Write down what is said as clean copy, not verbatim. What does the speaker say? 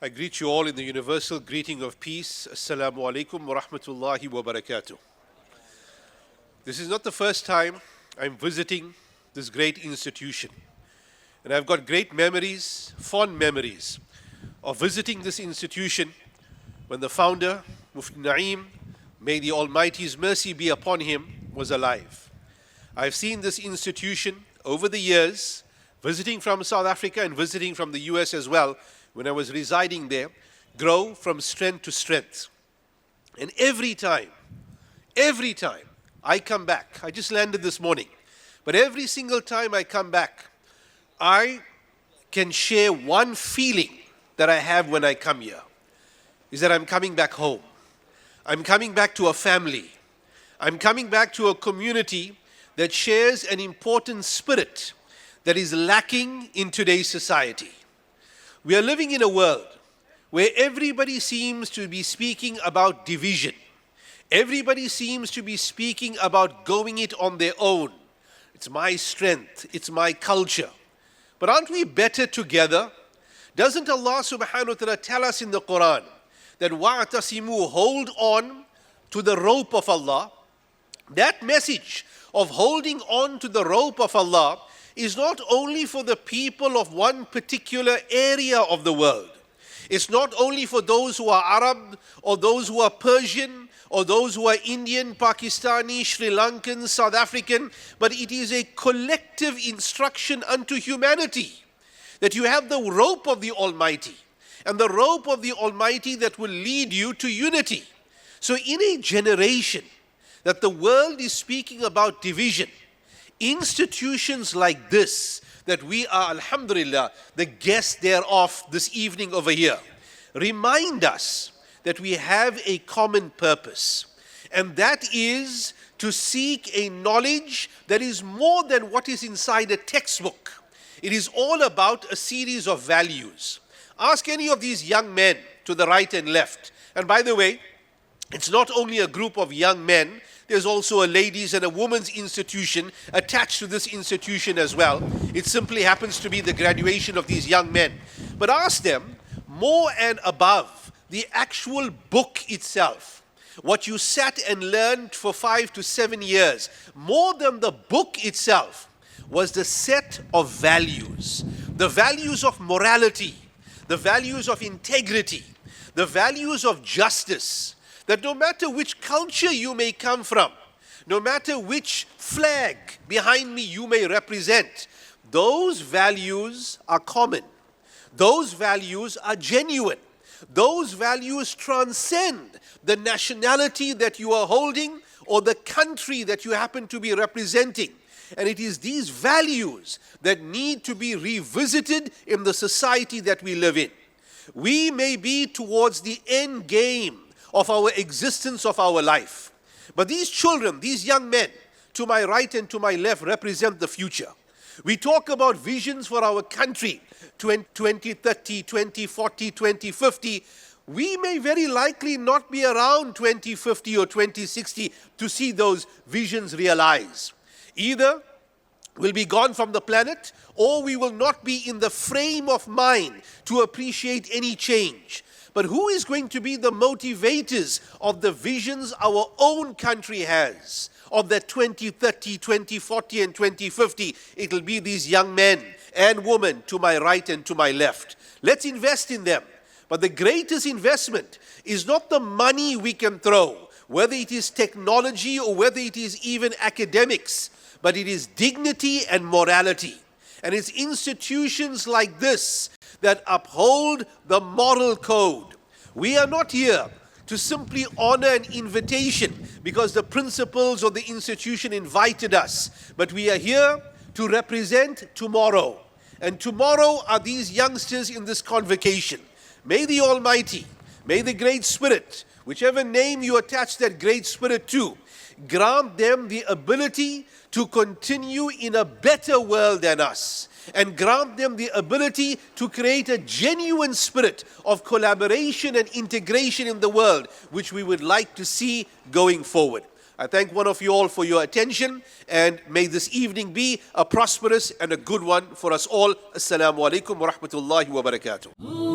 I greet you all in the universal greeting of peace. Assalamu alaikum wa rahmatullahi wa barakatuh. This is not the first time I'm visiting this great institution. And I've got great memories, fond memories of visiting this institution when the founder, Mufti Naeem, may the Almighty's mercy be upon him, was alive. I've seen this institution over the years, visiting from South Africa and visiting from the US as well, when I was residing there, grow from strength to strength. And every time I come back, I just landed this morning, but every single time I come back, I can share one feeling that I have when I come here, is that I'm coming back home. I'm coming back to a family. I'm coming back to a community that shares an important spirit that is lacking in today's society. We are living in a world where everybody seems to be speaking about division. Everybody seems to be speaking about going it on their own. It's my strength, it's my culture. But aren't we better together? Doesn't Allah subhanahu wa ta'ala tell us in the Quran that wa'tasimu, hold on to the rope of Allah? That message of holding on to the rope of Allah is not only for the people of one particular area of the world. It's not only for those who are Arab or those who are Persian or those who are Indian, Pakistani, Sri Lankan, South African, but it is a collective instruction unto humanity that you have the rope of the Almighty, and the rope of the Almighty that will lead you to unity. So in a generation that the world is speaking about division, institutions like this, that we are, alhamdulillah, the guests thereof this evening over here, remind us that we have a common purpose, and that is to seek a knowledge that is more than what is inside a textbook. It is all about a series of values. Ask any of these young men to the right and left. And by the way, it's not only a group of young men, there's also a ladies' and a women's institution attached to this institution as well. It simply happens to be the graduation of these young men. But ask them, more and above the actual book itself, what you sat and learned for 5 to 7 years, more than the book itself, was the set of values. The values of morality, the values of integrity, the values of justice, that no matter which culture you may come from, no matter which flag behind me you may represent, those values are common. Those values are genuine. Those values transcend the nationality that you are holding or the country that you happen to be representing. And it is these values that need to be revisited in the society that we live in. We may be towards the end game of our existence, of our life. But these children, these young men, to my right and to my left, represent the future. We talk about visions for our country, 2030, 2040, 2050. We may very likely not be around 2050 or 2060 to see those visions realize. Either we'll be gone from the planet, or we will not be in the frame of mind to appreciate any change. But who is going to be the motivators of the visions our own country has of that 2030, 2040 and 2050? It'll be these young men and women to my right and to my left. Let's invest in them. But the greatest investment is not the money we can throw, whether it is technology or whether it is even academics, but it is dignity and morality. And it's institutions like this that uphold the moral code. We are not here to simply honor an invitation because the principals or the institution invited us, but we are here to represent tomorrow. And tomorrow are these youngsters in this convocation. May the Almighty, may the Great Spirit, whichever name you attach that Great Spirit to, grant them the ability to continue in a better world than us, and grant them the ability to create a genuine spirit of collaboration and integration in the world, which we would like to see going forward. I thank one of you all for your attention, and may this evening be a prosperous and a good one for us all. Assalamu alaikum wa rahmatullahi wa barakatuh.